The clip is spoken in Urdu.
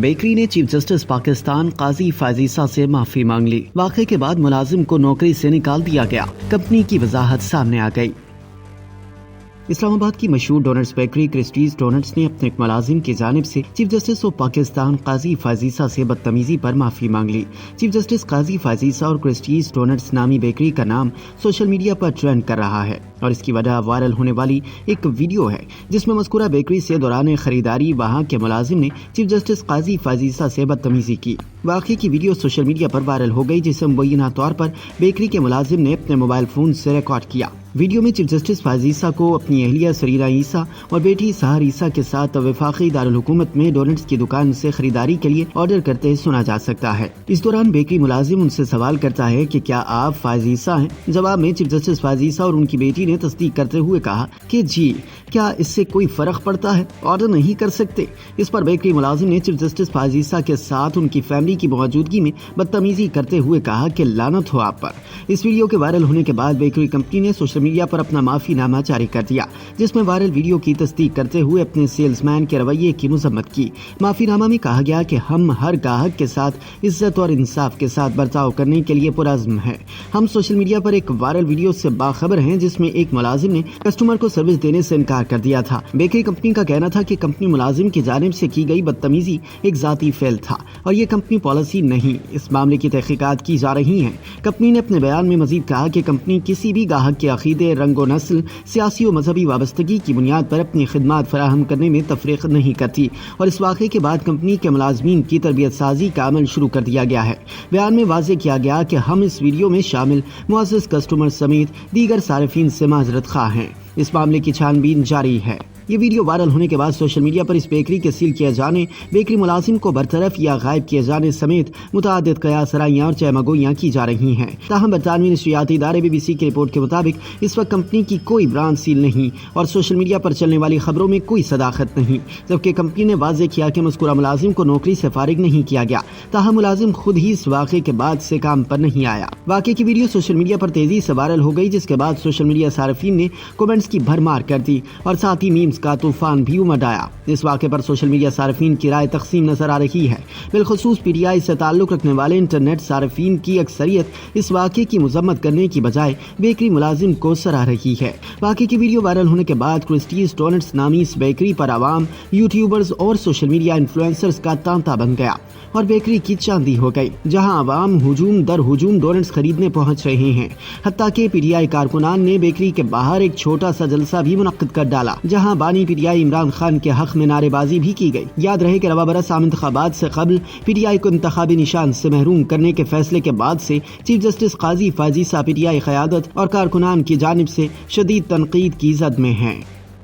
بیکری نے چیف جسٹس پاکستان قاضی فائز عیسیٰ سے معافی مانگ لی۔ واقعے کے بعد ملازم کو نوکری سے نکال دیا گیا۔ کمپنی کی وضاحت سامنے آ گئی۔ اسلام آباد کی مشہور ڈونٹس بیکری کرسٹیز ڈونٹس نے اپنے ایک ملازم کی جانب سے چیف جسٹس آف پاکستان قاضی فائز عیسیٰ سے بدتمیزی پر معافی مانگ لی۔ چیف جسٹس قاضی فائز عیسیٰ اور کرسٹیز ڈونٹس نامی بیکری کا نام سوشل میڈیا پر ٹرینڈ کر رہا ہے اور اس کی وجہ وائرل ہونے والی ایک ویڈیو ہے جس میں مذکورہ بیکری سے دوران خریداری وہاں کے ملازم نے چیف جسٹس قاضی فائز عیسیٰ سے بدتمیزی کی۔ واقعے کی ویڈیو سوشل میڈیا پر وائرل ہو گئی جسے مبینہ طور پر بیکری کے ملازم نے اپنے موبائل فون سے ریکارڈ کیا۔ ویڈیو میں چیف جسٹس فائز عیسیٰ کو اپنی اہلیہ سریرہ عیسیٰ اور بیٹی سحر عیسیٰ کے ساتھ وفاقی دارالحکومت میں ڈونٹس کی دکان سے خریداری کے لیے آرڈر کرتے سنا جا سکتا ہے۔ اس دوران بیکری ملازم ان سے سوال کرتا ہے کہ کیا آپ فائز عیسیٰ ہیں؟ جواب میں چیف جسٹس فائز عیسیٰ اور ان کی بیٹی نے تصدیق کرتے ہوئے کہا کہ جی، کیا اس سے کوئی فرق پڑتا ہے؟ آرڈر نہیں کر سکتے؟ اس پر بیکری ملازم نے چیف جسٹس فائز عیسیٰ کے ساتھ ان کی فیملی کی موجودگی میں بدتمیزی کرتے ہوئے کہا کہ لعنت ہو آپ پر۔ اس ویڈیو کے وائرل ہونے کے بعد بیکری کمپنی نے سوشل میڈیا پر اپنا معافی نامہ جاری کر دیا جس میں وائرل ویڈیو کی تصدیق کرتے ہوئے اپنے سیلز مین کے رویے کی مذمت کی۔ معافی نامہ میں کہا گیا کہ ہم ہر گاہک کے ساتھ عزت اور انصاف کے ساتھ برتاؤ کرنے کے لیے پرعزم ہیں۔ ہم سوشل میڈیا پر ایک وائرل ویڈیو سے باخبر ہیں جس میں ایک ملازم نے کسٹمر کو سروس دینے سے انکار کر دیا تھا۔ بیکری کمپنی کا کہنا تھا کہ کمپنی ملازم کی جانب سے کی گئی بدتمیزی ایک ذاتی فعل تھا اور یہ کمپنی پالیسی نہیں۔ اس معاملے کی تحقیقات کی جا رہی ہیں۔ کمپنی نے اپنے بیان میں مزید کہا کہ کمپنی کسی بھی گاہک کے عقیدے، رنگ و نسل، سیاسی و مذہبی وابستگی کی بنیاد پر اپنی خدمات فراہم کرنے میں تفریق نہیں کرتی اور اس واقعے کے بعد کمپنی کے ملازمین کی تربیت سازی کا عمل شروع کر دیا گیا ہے۔ بیان میں واضح کیا گیا کہ ہم اس ویڈیو میں شامل معزز کسٹمر سمیت دیگر صارفین سے معذرت خواہ ہیں۔ اس معاملے کی چھان بین جاری ہے۔ یہ ویڈیو وائرل ہونے کے بعد سوشل میڈیا پر اس بیکری کے سیل کیے جانے، بیکری ملازم کو برطرف یا غائب کیے جانے سمیت متعدد قیاس آرائیاں اور چہمگوئیاں کی جا رہی ہیں۔ تاہم برطانوی نشریاتی ادارے BBC کی رپورٹ کے مطابق اس وقت کمپنی کی کوئی برانڈ سیل نہیں اور سوشل میڈیا پر چلنے والی خبروں میں کوئی صداقت نہیں، جبکہ کمپنی نے واضح کیا کہ مذکورہ ملازم کو نوکری سے فارغ نہیں کیا گیا۔ تاہم ملازم خود ہی اس واقعے کے بعد سے کام پر نہیں آیا۔ واقعے کی ویڈیو سوشل میڈیا پر تیزی سے وائرل ہو گئی جس کے بعد سوشل میڈیا صارفین نے کومنٹس کی بھرمار کر دی اور ساتھ ہی میمز کا طوفان بھی امڈ آیا۔ اس واقعے پر سوشل میڈیا صارفین کی رائے تقسیم نظر آ رہی ہے۔ بالخصوص PTI سے تعلق رکھنے والے انٹرنیٹ صارفین کی اکثریت اس واقعے کی مذمت کرنے کی بجائے بیکری ملازم کو سراہ رہی ہے۔ واقعے کی ویڈیو وائرل ہونے کے بعد کرسٹیز ڈونٹس نامی اس بیکری پر عوام، یوٹیوبرز اور سوشل میڈیا انفلوئنسرز کا تانتا بن گیا اور بیکری کی چاندی ہو گئی، جہاں عوام ہجوم در ہجوم ڈونٹس خریدنے پہنچ رہے ہیں۔ حتیٰ کہ PTI کارکنان نے بیکری کے باہر ایک چھوٹا سا جلسہ بھی منعقد کر ڈالا جہاں بانی PTI عمران خان کے حق میں نعرے بازی بھی کی گئی۔ یاد رہے کہ رواں برس عام انتخابات سے قبل PTI کو انتخابی نشان سے محروم کرنے کے فیصلے کے بعد سے چیف جسٹس قاضی فائز عیسیٰ PTI قیادت اور کارکنان کی جانب سے شدید تنقید کی زد میں ہیں۔